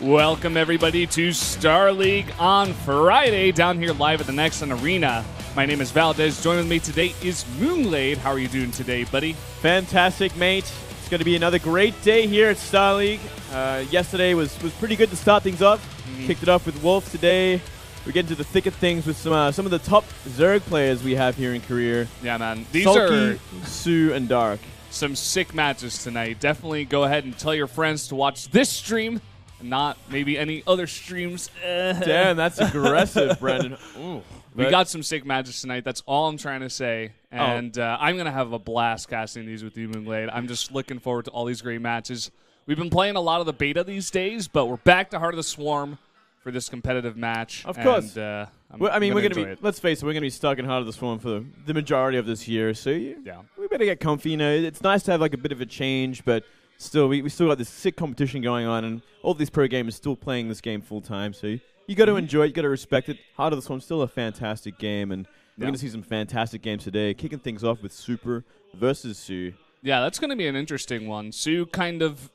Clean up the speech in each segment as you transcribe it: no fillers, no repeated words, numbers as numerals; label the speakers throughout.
Speaker 1: Welcome, everybody, to Star League on Friday, down here live at the Nexon Arena. My name is Valdez. Joining me today is Moonglade. How are you doing today, buddy?
Speaker 2: Fantastic, mate. It's going to be another great day here at Star League. Yesterday was pretty good to start things off. Kicked it off with Wolf today. We're getting to the thick of things with some of the top Zerg players we have here in Korea.
Speaker 1: Yeah, man. These
Speaker 2: Sulky,
Speaker 1: are
Speaker 2: soO, and Dark.
Speaker 1: some sick matches tonight. Definitely go ahead and tell your friends to watch this stream and not maybe any other streams.
Speaker 2: Damn, that's aggressive, Brandon. Ooh,
Speaker 1: we got some sick matches tonight. That's all I'm trying to say. And I'm going to have a blast casting these with you, Moonglade. I'm just looking forward to all these great matches. We've been playing a lot of the beta these days, but we're back to Heart of the Swarm for this competitive match.
Speaker 2: Of course.
Speaker 1: And,
Speaker 2: we're going to be,
Speaker 1: let's
Speaker 2: face it, we're going to be stuck in Heart of the Swarm for the majority of this year. So
Speaker 1: yeah,
Speaker 2: we better get comfy. You know, it's nice to have like a bit of a change, but still, we still got this sick competition going on, and all these pro gamers still playing this game full time. So you got to enjoy it, you got to respect it. Heart of the Swarm still a fantastic game, and we're going to see some fantastic games today. Kicking things off with Super versus soO.
Speaker 1: Yeah, that's going to be an interesting one. soO kind of,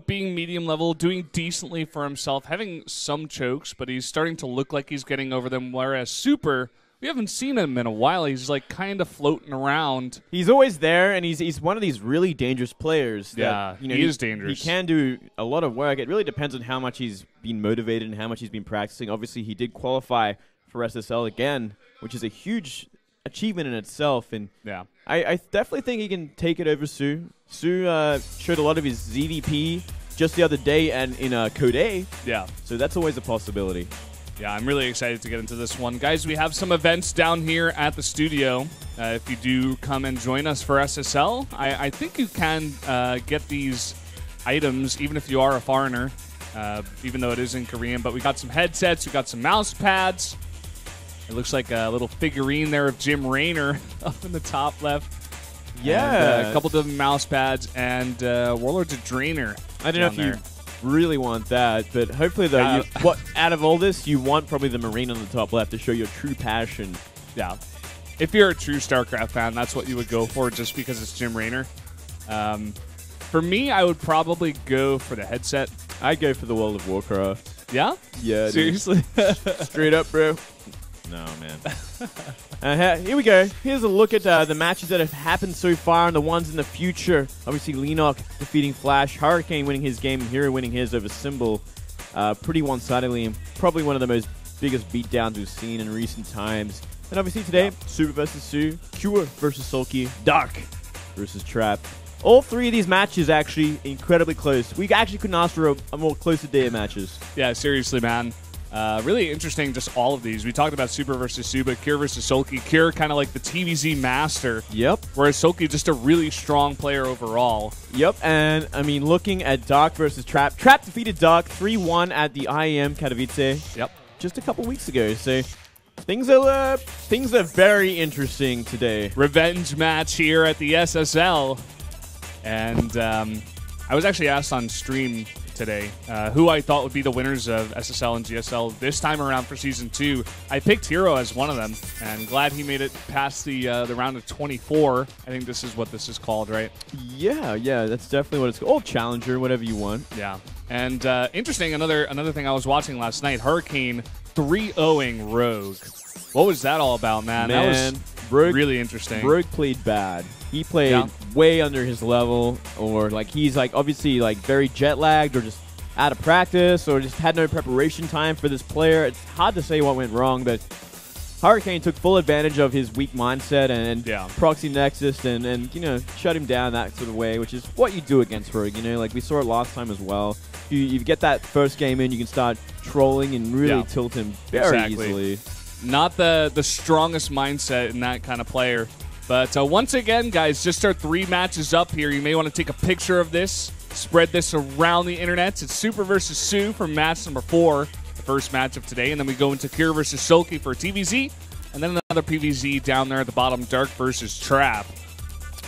Speaker 1: being medium level, doing decently for himself, having some chokes, but he's starting to look like he's getting over them. Whereas Super, we haven't seen him in a while. He's like kind of floating around.
Speaker 2: He's always there, and he's one of these really dangerous players. That,
Speaker 1: he is dangerous.
Speaker 2: He can do a lot of work. It really depends on how much he's been motivated and how much he's been practicing. Obviously, he did qualify for SSL again, which is a huge achievement in itself. And
Speaker 1: yeah,
Speaker 2: I definitely think he can take it over soO. soO showed a lot of his ZVP just the other day and in Code A.
Speaker 1: Yeah.
Speaker 2: So that's always a possibility.
Speaker 1: Yeah, I'm really excited to get into this one. Guys, we have some events down here at the studio. If you do come and join us for SSL, I think you can get these items even if you are a foreigner, even though it is in Korean. But we got some headsets, we got some mouse pads. It looks like a little figurine there of Jim Raynor up in the top left.
Speaker 2: Yeah.
Speaker 1: And, a couple of mouse pads and Warlords of Draenor.
Speaker 2: I don't know if you really want that, but hopefully, though, out of all this, you want probably the Marine on the top left to show your true passion.
Speaker 1: Yeah. If you're a true Starcraft fan, that's what you would go for just because it's Jim Raynor. For me, I would probably go for the headset.
Speaker 2: I'd go for the World of Warcraft.
Speaker 1: Yeah?
Speaker 2: Yeah,
Speaker 1: seriously?
Speaker 2: Straight up, bro. No, man. Here we go. Here's a look at the matches that have happened so far and the ones in the future. Obviously, Lenok defeating Flash, Hurricane winning his game, and Hero winning his over Symbol. Pretty one-sidedly, and probably one of the most biggest beatdowns we've seen in recent times. And obviously today, Super versus soO, Cure versus Sulky, Dark versus Trap. All three of these matches actually incredibly close. We actually couldn't ask for a more closer day of matches.
Speaker 1: Yeah, seriously, man. Really interesting, just all of these. We talked about Super versus soO, but Cure versus Sulky. Cure kind of like the TVZ master.
Speaker 2: Yep.
Speaker 1: Whereas Sulky just a really strong player overall.
Speaker 2: Yep, and I mean, looking at Dark versus Trap. Trap defeated Dark 3-1 at the IEM Katowice.
Speaker 1: Yep. Just
Speaker 2: a couple weeks ago. So things are very interesting today.
Speaker 1: Revenge match here at the SSL. And I was actually asked on stream today who I thought would be the winners of SSL and GSL this time around for Season 2. I picked Hero as one of them, and glad he made it past the round of 24. I think this is what this is called, right?
Speaker 2: Yeah, that's definitely what it's called. Challenger, whatever you want.
Speaker 1: Yeah. And interesting, another thing I was watching last night, Hurricane 3-0ing Rogue. What was that all about, man? That was
Speaker 2: Rogue,
Speaker 1: really interesting.
Speaker 2: Rogue played bad. He played way under his level, or like he's like obviously like very jet lagged, or just out of practice, or just had no preparation time for this player. It's hard to say what went wrong, but Hurricane took full advantage of his weak mindset and proxy nexus and shut him down that sort of way, which is what you do against Rogue. Like we saw it last time as well. You get that first game in, you can start trolling and really tilt him very easily.
Speaker 1: Not the strongest mindset in that kind of player. But once again, guys, just our 3 matches up here. You may want to take a picture of this, spread this around the internet. It's Super versus soO for match number 4, the first match of today. And then we go into Cure versus Sulky for TVZ. And then another PVZ down there at the bottom, Dark versus Trap.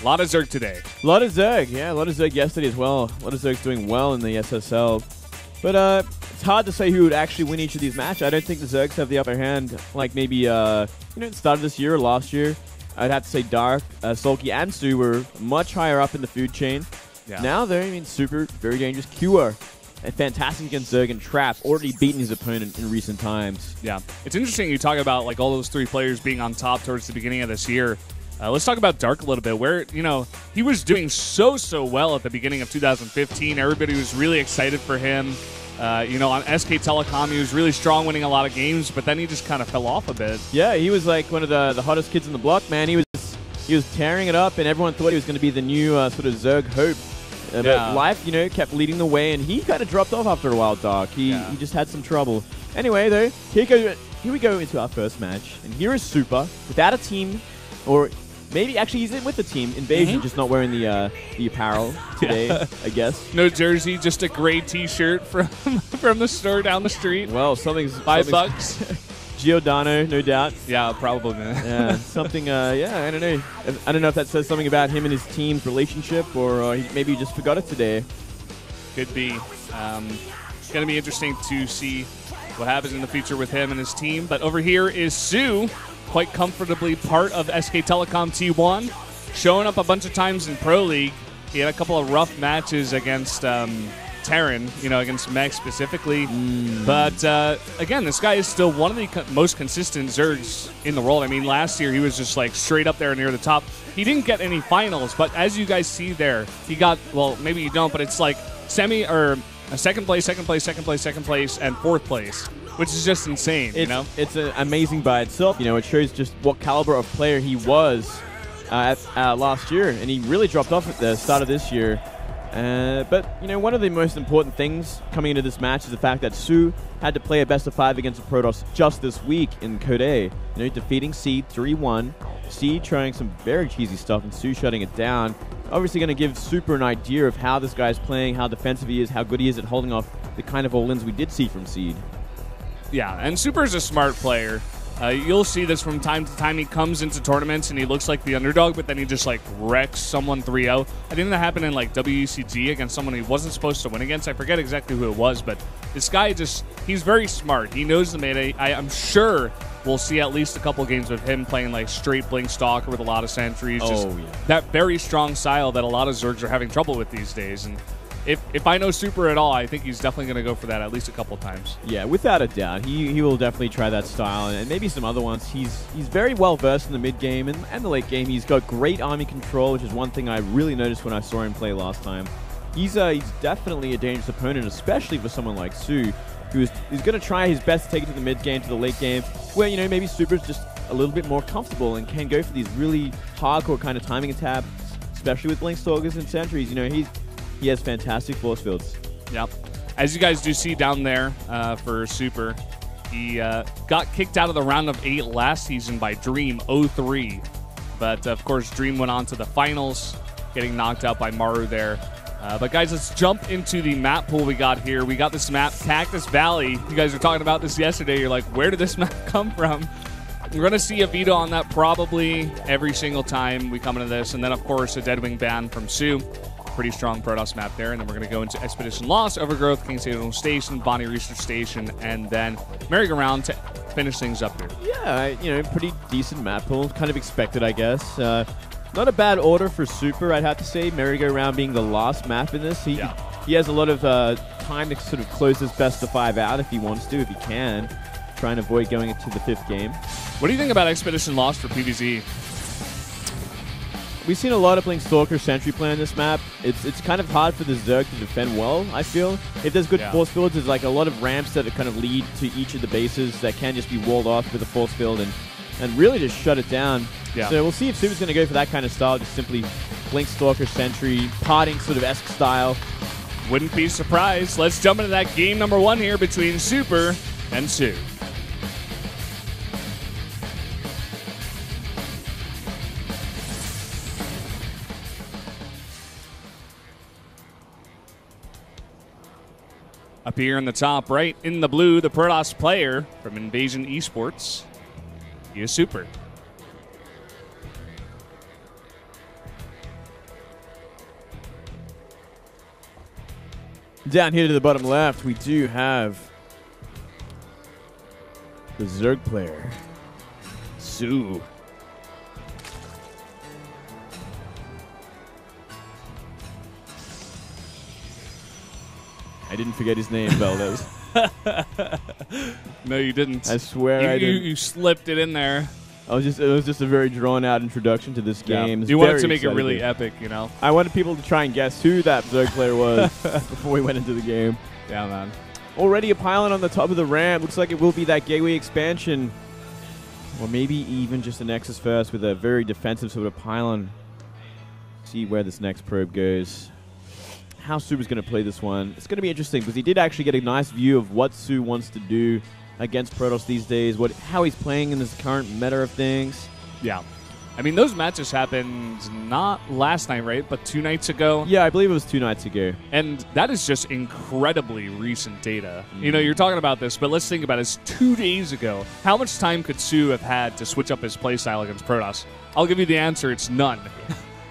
Speaker 1: A lot of Zerg today.
Speaker 2: A lot of Zerg, yeah. A lot of Zerg yesterday as well. A lot of Zerg's doing well in the SSL. But it's hard to say who would actually win each of these matches. I don't think the Zergs have the upper hand like maybe at the start of this year or last year. I'd have to say Dark, Sulky, and soO were much higher up in the food chain. Yeah. Now they're, Super, very dangerous. Cure fantastic against Zerg and Trap, already beaten his opponent in recent times.
Speaker 1: Yeah. It's interesting you talk about like all those 3 players being on top towards the beginning of this year. Let's talk about Dark a little bit, where, you know, he was doing so well at the beginning of 2015. Everybody was really excited for him. You know, on SK Telecom, he was really strong, winning a lot of games, but then he just kind of fell off a bit. Yeah,
Speaker 2: he was like one of the hottest kids in the block, man. He was tearing it up, and everyone thought he was going to be the new sort of Zerg hope. But life, you know, kept leading the way, and he kind of dropped off after a while, Dark. He just had some trouble. Anyway, though, here we go into our first match, and here is soO without a team, or maybe actually he's in with the team. Invasion, just not wearing the apparel today, I guess.
Speaker 1: No jersey, just a gray T-shirt from the store down the street.
Speaker 2: Well, something's
Speaker 1: $5.
Speaker 2: Giordano, no doubt.
Speaker 1: Yeah, probably, man.
Speaker 2: Yeah, something, I don't know. I don't know if that says something about him and his team's relationship, or maybe he just forgot it today.
Speaker 1: Could be. It's going to be interesting to see what happens in the future with him and his team. But over here is soO, quite comfortably part of SK Telecom T1, showing up a bunch of times in Pro League. He had a couple of rough matches against Terran, you know, against Meg specifically. But again, this guy is still one of the most consistent Zergs in the world. I mean, last year he was just like straight up there near the top. He didn't get any finals, but as you guys see there, he got, well, maybe you don't, but it's like second place, second place, second place, second place, and 4th place, which is just insane. You know,
Speaker 2: it's amazing by itself. You know, it shows just what caliber of player he was last year, and he really dropped off at the start of this year. But, you know, one of the most important things coming into this match is the fact that soO had to play a best-of-5 against the Protoss just this week in Code A. You know, defeating Seed 3-1. Seed trying some very cheesy stuff, and soO shutting it down. Obviously going to give soO an idea of how this guy's playing, how defensive he is, how good he is at holding off the kind of all-ins we did see from Seed.
Speaker 1: Yeah, and soO is a smart player. You'll see this from time to time. He comes into tournaments and he looks like the underdog, but then he just like wrecks someone 3-0. I think that happened in like WECG against someone he wasn't supposed to win against. I forget exactly who it was, but this guy he's very smart. He knows the meta. I'm sure we'll see at least a couple games of him playing like straight Blink Stalker with a lot of sentries. That very strong style that a lot of Zergs are having trouble with these days. And if I know soO at all, I think he's definitely going to go for that at least a couple times.
Speaker 2: Yeah, without a doubt. He will definitely try that style, and maybe some other ones. He's very well versed in the mid game and the late game. He's got great army control, which is one thing I really noticed when I saw him play last time. He's definitely a dangerous opponent, especially for someone like soO, who's going to try his best to take it to the mid game, to the late game, where, you know, maybe soO's just a little bit more comfortable and can go for these really hardcore kind of timing attacks, especially with Blink Stalkers and sentries. You know, he has fantastic force fields.
Speaker 1: Yep. As you guys do see down there for soO, he got kicked out of the round of 8 last season by Dream 0-3. But, of course, Dream went on to the finals, getting knocked out by Maru there. But, guys, let's jump into the map pool we got here. We got this map, Cactus Valley. You guys were talking about this yesterday. You're like, where did this map come from? We're going to see a veto on that probably every single time we come into this. And then, of course, a Deadwing ban from soO. Pretty strong Protoss map there, and then we're going to go into Expedition Lost, Overgrowth, King Signal Station, Bonnie Research Station, and then Merry-Go-Round to finish things up here.
Speaker 2: Yeah, you know, pretty decent map pool, kind of expected, I guess. Not a bad order for soO, I'd have to say. Merry-Go-Round being the last map in this. He has a lot of time to sort of close this best-of-5 out if he wants to, if he can, try and avoid going into the 5th game.
Speaker 1: What do you think about Expedition Lost for PvZ?
Speaker 2: We've seen a lot of Blink Stalker sentry play on this map. It's kind of hard for the Zerg to defend well, I feel. If there's good force fields, there's like a lot of ramps that kind of lead to each of the bases that can just be walled off with a force field and really just shut it down. Yeah. So we'll see if soO's going to go for that kind of style, just simply Blink Stalker sentry, parting sort of esque style.
Speaker 1: Wouldn't be surprised. Let's jump into that game number 1 here between soO and soO. Up here in the top right, in the blue, the Protoss player from Invasion Esports, he is soO.
Speaker 2: Down here to the bottom left, we do have the Zerg player, soO. I didn't forget his name, Valdez.
Speaker 1: No, you didn't.
Speaker 2: I swear I didn't.
Speaker 1: You slipped it in there.
Speaker 2: It was just a very drawn-out introduction to this game.
Speaker 1: You wanted to make it really epic, you know?
Speaker 2: I wanted people to try and guess who that Zerg player was before we went into the game.
Speaker 1: Yeah, man.
Speaker 2: Already a pylon on the top of the ramp. Looks like it will be that gateway expansion. Or maybe even just a Nexus first with a very defensive sort of pylon. See where this next probe goes. How soO is going to play this one. It's going to be interesting because he did actually get a nice view of what soO wants to do against Protoss these days, how he's playing in this current meta of things.
Speaker 1: Yeah. I mean, those matches happened not last night, right? But 2 nights ago.
Speaker 2: Yeah, I believe it was 2 nights ago.
Speaker 1: And that is just incredibly recent data. You know, you're talking about this, but let's think about it. It's 2 days ago. How much time could soO have had to switch up his playstyle against Protoss? I'll give you the answer. It's none.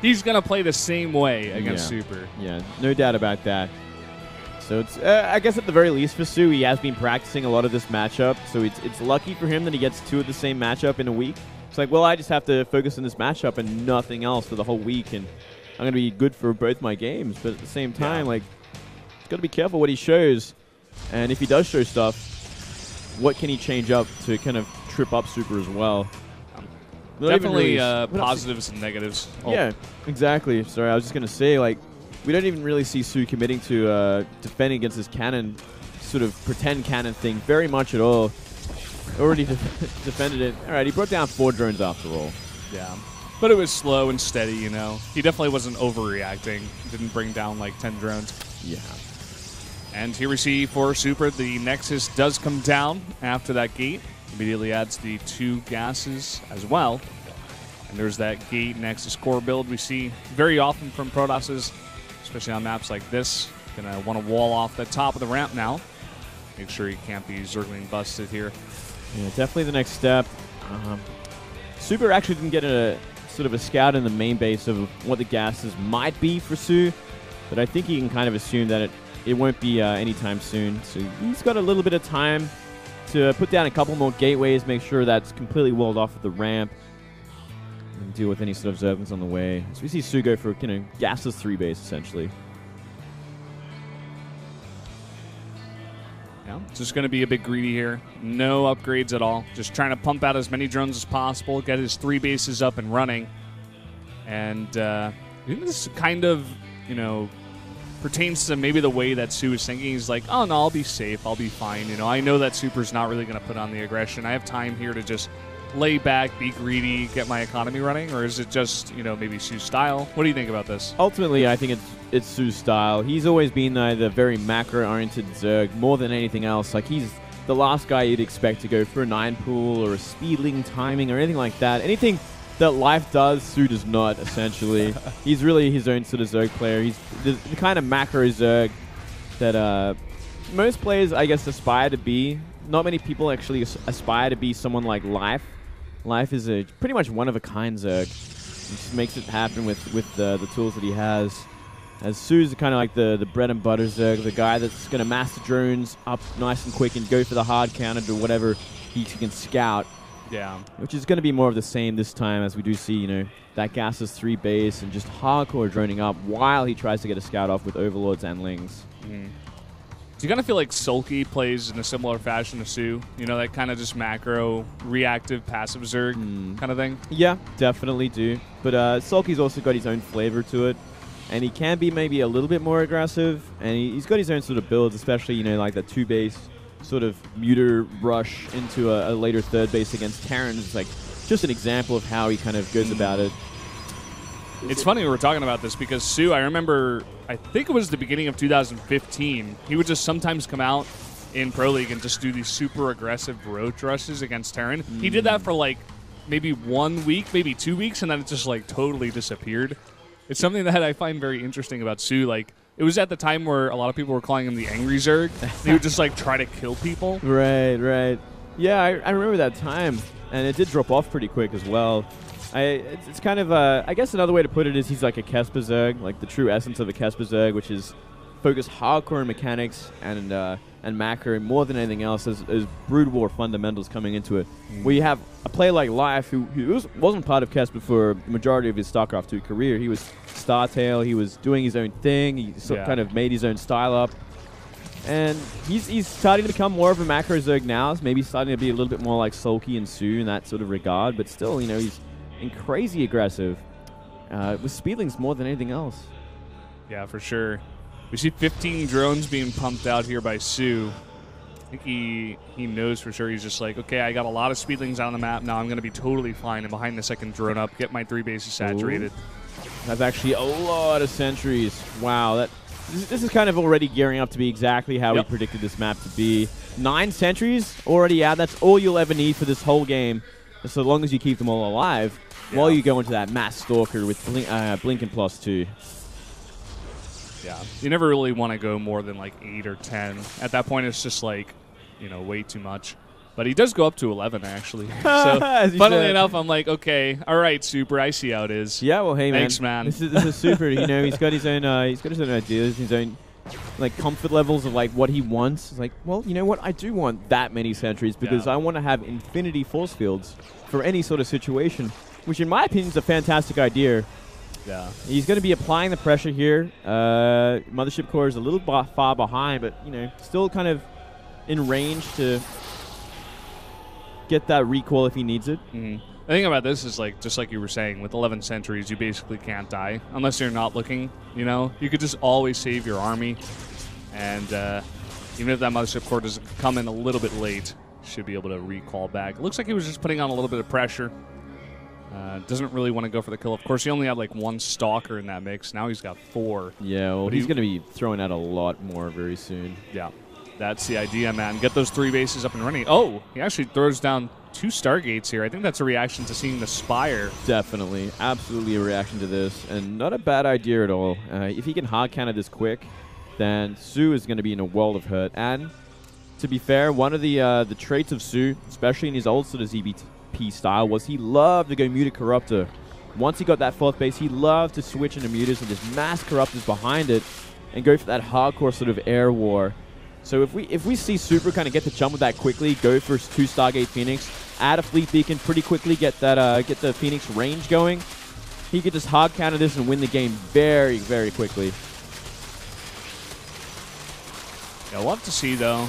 Speaker 1: He's going to play the same way against Super.
Speaker 2: Yeah, no doubt about that. So it's, I guess at the very least for soO, he has been practicing a lot of this matchup. So it's lucky for him that he gets 2 of the same matchup in a week. It's like, well, I just have to focus on this matchup and nothing else for the whole week, and I'm going to be good for both my games. But at the same time, like, he's got to be careful what he shows. And if he does show stuff, what can he change up to kind of trip up Super as well?
Speaker 1: Definitely positives and negatives.
Speaker 2: Yeah, exactly. Sorry, I was just going to say, like, we don't even really see soO committing to defending against this cannon, sort of pretend cannon thing very much at all. Already defended it. All right, he brought down 4 drones after all.
Speaker 1: Yeah. But it was slow and steady, you know. He definitely wasn't overreacting. Didn't bring down like 10 drones.
Speaker 2: Yeah.
Speaker 1: And here we see for Super, the Nexus does come down after that gate. Immediately adds the 2 gases as well. And there's that gate Nexus core build we see very often from Protosses, especially on maps like this. Gonna want to wall off the top of the ramp now. Make sure you can't be Zergling busted here.
Speaker 2: Yeah, definitely the next step. Super actually didn't get a sort of a scout in the main base of what the gases might be for soO, but I think you can kind of assume that it won't be anytime soon. So he's got a little bit of time to put down a couple more gateways, make sure that's completely walled off at the ramp, and deal with any sort of Zerglings on the way. So we see soO go for, you know, gases 3 base essentially.
Speaker 1: Yeah, just going to be a bit greedy here. No upgrades at all. Just trying to pump out as many drones as possible, get his 3 bases up and running. And I think this kind of, you know, pertains to maybe the way that soO is thinking. He's like, oh, no, I'll be safe. I'll be fine. You know, I know that Super's not really going to put on the aggression. I have time here to just lay back, be greedy, get my economy running? Or is it just, you know, maybe soO's style? What do you think about this?
Speaker 2: Ultimately, I think it's soO's style. He's always been the very macro-oriented Zerg more than anything else. Like, he's the last guy you'd expect to go for a 9 pool or a speedling timing or anything like that. Anything that life does, soO does not, essentially. He's really his own sort of Zerg player. He's the kind of macro Zerg that most players, I guess, aspire to be. Not many people actually aspire to be someone like Life. Life is a pretty much one-of-a-kind Zerg. He just makes it happen with the tools that he has. As soO's kind of like the bread and butter Zerg, the guy that's going to master drones up nice and quick and go for the hard counter to whatever he can scout.
Speaker 1: Yeah.
Speaker 2: Which is going to be more of the same this time, as we do see, you know, that gases 3 base and just hardcore droning up while he tries to get a scout off with Overlords and Lings.
Speaker 1: Mm. Do you kind of feel like Sulky plays in a similar fashion to soO? You know, that kind of just macro, reactive, passive Zerg kind of thing?
Speaker 2: Yeah, definitely do. But Sulky's also got his own flavor to it. And he can be maybe a little bit more aggressive. And he's got his own sort of builds, especially, you know, like that 2 base sort of muter rush into a later 3rd base against Terrans. It's like just an example of how he kind of goes about it.
Speaker 1: It's funny we were talking about this because soO, I remember, I think it was the beginning of 2015, he would just sometimes come out in Pro League and just do these super aggressive roach rushes against Terran. He did that for like maybe 1 week, maybe 2 weeks, and then it just like totally disappeared. It's something that I find very interesting about soO. Like, it was at the time where a lot of people were calling him the Angry Zerg. He would just like try to kill people.
Speaker 2: Right. Yeah, I remember that time, and it did drop off pretty quick as well. It's kind of, I guess another way to put it is he's like a Kesper Zerg, like the true essence of a Kesper Zerg, which is focus hardcore on mechanics and macro more than anything else as Brood War fundamentals coming into it. Where you have a player like Life who wasn't part of Kesper for the majority of his Starcraft 2 career. He was Startail, he was doing his own thing, he kind of made his own style up. And he's starting to become more of a macro Zerg now. He's maybe starting to be a little bit more like Sulky and soO in that sort of regard. But still, you know, he's crazy aggressive with speedlings more than anything else.
Speaker 1: Yeah, for sure. We see 15 drones being pumped out here by soO. I think he knows for sure. He's just like, okay, I got a lot of speedlings out on the map. Now I'm going to be totally fine and behind the second drone up, get my 3 bases saturated.
Speaker 2: Ooh. That's actually a lot of sentries. Wow, this is kind of already gearing up to be exactly how we predicted this map to be. 9 sentries already out. That's all you'll ever need for this whole game, so long as you keep them all alive while you go into that mass stalker with Blink and +2.
Speaker 1: Yeah, you never really want to go more than like 8 or 10. At that point, it's just like, you know, way too much. But he does go up to 11, actually. So, funnily enough, I'm like, okay, all right, Super, I see how it is.
Speaker 2: Yeah, well, hey,
Speaker 1: thanks, man.
Speaker 2: This is Super. You know, he's got his own ideas, his own like comfort levels of like what he wants. It's like, well, you know what? I do want that many sentries because I want to have infinity force fields for any sort of situation, which, in my opinion, is a fantastic idea.
Speaker 1: Yeah,
Speaker 2: he's going to be applying the pressure here. Mothership Core is a little far behind, but you know, still kind of in range to get that recoil if he needs it.
Speaker 1: The thing about this is, like, just like you were saying, with 11 sentries, you basically can't die unless you're not looking. You know, you could just always save your army, and even if that Mothership Core does come in a little bit late, should be able to recall back. It looks like he was just putting on a little bit of pressure. Doesn't really want to go for the kill. Of course, he only had like 1 stalker in that mix. Now he's got 4.
Speaker 2: Yeah, well, he's going to be throwing out a lot more very soon.
Speaker 1: Yeah, that's the idea, man. Get those 3 bases up and running. Oh, he actually throws down 2 Stargates here. I think that's a reaction to seeing the Spire.
Speaker 2: Definitely. Absolutely a reaction to this, and not a bad idea at all. If he can hard counter this quick, then soO is going to be in a world of hurt. And to be fair, one of the traits of soO, especially in his old sort of ZBT style, was he loved to go muted Corruptor. Once he got that 4th base, he loved to switch into muters and just mass Corruptors behind it and go for that hardcore sort of air war. So if we see Super kind of get the jump with that quickly, go for 2 Stargate Phoenix, add a Fleet Beacon pretty quickly, get the Phoenix range going, he could just hard counter this and win the game very, very quickly.
Speaker 1: Yeah, we'll have to see though.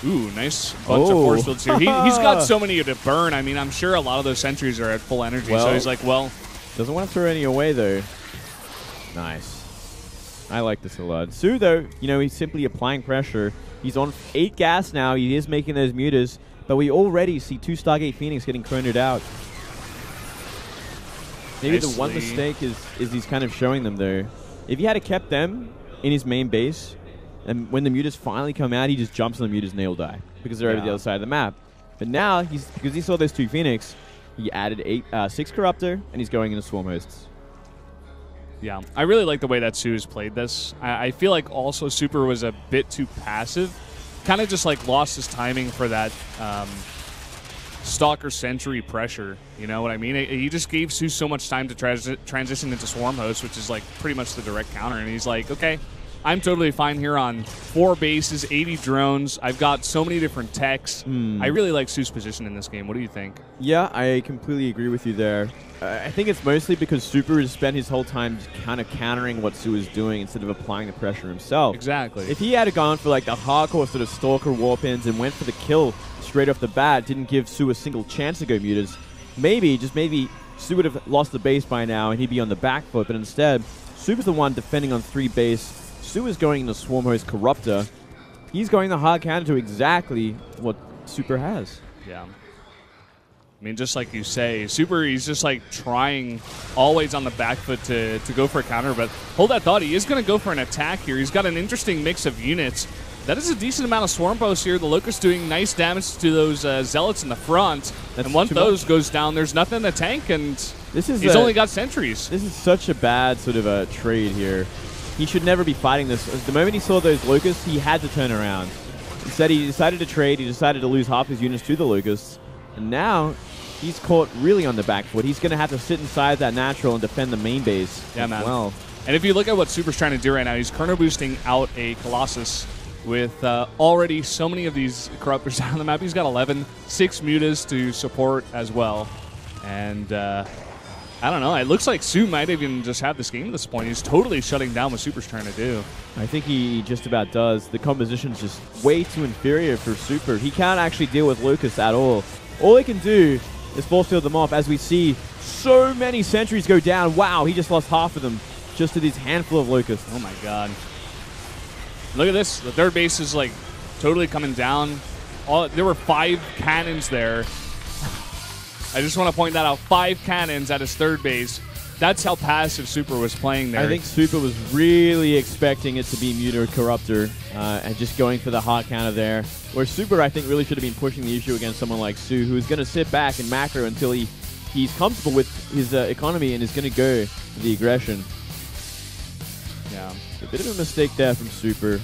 Speaker 1: Ooh, nice bunch of force fields here. He's got so many to burn. I mean, I'm sure a lot of those sentries are at full energy. So he's like, well.
Speaker 2: Doesn't want to throw any away, though. Nice. I like this a lot. soO, though, you know, he's simply applying pressure. He's on 8 gas now. He is making those muters. But we already see 2 Stargate Phoenix getting chronoed out. Maybe the one mistake is he's kind of showing them, though. If he had kept them in his main base, and when the muters finally come out, he just jumps on the muters and they'll die because they're over the other side of the map. But now, because he saw those 2 Phoenix, he added 6 Corruptor, and he's going into Swarm Hosts.
Speaker 1: Yeah, I really like the way that soO's played this. I feel like also Super was a bit too passive. Kind of just like lost his timing for that Stalker Sentry pressure. You know what I mean? He just gave soO so much time to transition into Swarm Hosts, which is like pretty much the direct counter. And he's like, okay, I'm totally fine here on 4 bases, 80 drones. I've got so many different techs. I really like soO's position in this game. What do you think?
Speaker 2: Yeah, I completely agree with you there. I think it's mostly because Super has spent his whole time just kind of countering what soO is doing instead of applying the pressure himself.
Speaker 1: Exactly.
Speaker 2: If he had gone for like the hardcore sort of Stalker Warpins and went for the kill straight off the bat, didn't give soO a single chance to go muters, maybe, just maybe, soO would have lost the base by now and he'd be on the back foot. But instead, Super's the one defending on 3 base. soO is going into Swarm Host Corruptor. He's going the hard counter to exactly what Super has.
Speaker 1: Yeah. I mean, just like you say, Super, he's just like trying always on the back foot to go for a counter, but hold that thought, he is going to go for an attack here. He's got an interesting mix of units. That is a decent amount of Swarm Posts here. The Locust doing nice damage to those Zealots in the front. And once those goes down, there's nothing in the tank, and he's only got sentries.
Speaker 2: This is such a bad sort of a trade here. He should never be fighting this. The moment he saw those Locusts, he had to turn around. Instead, he decided to trade. He decided to lose half his units to the Locusts. And now, he's caught really on the back foot. He's going to have to sit inside that natural and defend the main base as well.
Speaker 1: And if you look at what Super's trying to do right now, he's chrono boosting out a Colossus with already so many of these Corruptors on the map. He's got 11, 6 mutas to support as well. And I don't know. It looks like soO might even just have this game at this point. He's totally shutting down what Super's trying to do.
Speaker 2: I think he just about does. The composition's just way too inferior for Super. He can't actually deal with Lucas at all. All he can do is force field them off, as we see so many sentries go down. Wow, he just lost half of them just to this handful of Lucas.
Speaker 1: Oh my god. Look at this. The third base is like totally coming down. There were 5 cannons there. I just want to point that out. 5 cannons at his third base. That's how passive Super was playing there.
Speaker 2: I think Super was really expecting it to be Muta or Corruptor and just going for the hard counter there. Where Super, I think, really should have been pushing the issue against someone like soO, who's going to sit back and macro until he's comfortable with his economy and is going to go for the aggression.
Speaker 1: Yeah.
Speaker 2: A bit of a mistake there from Super.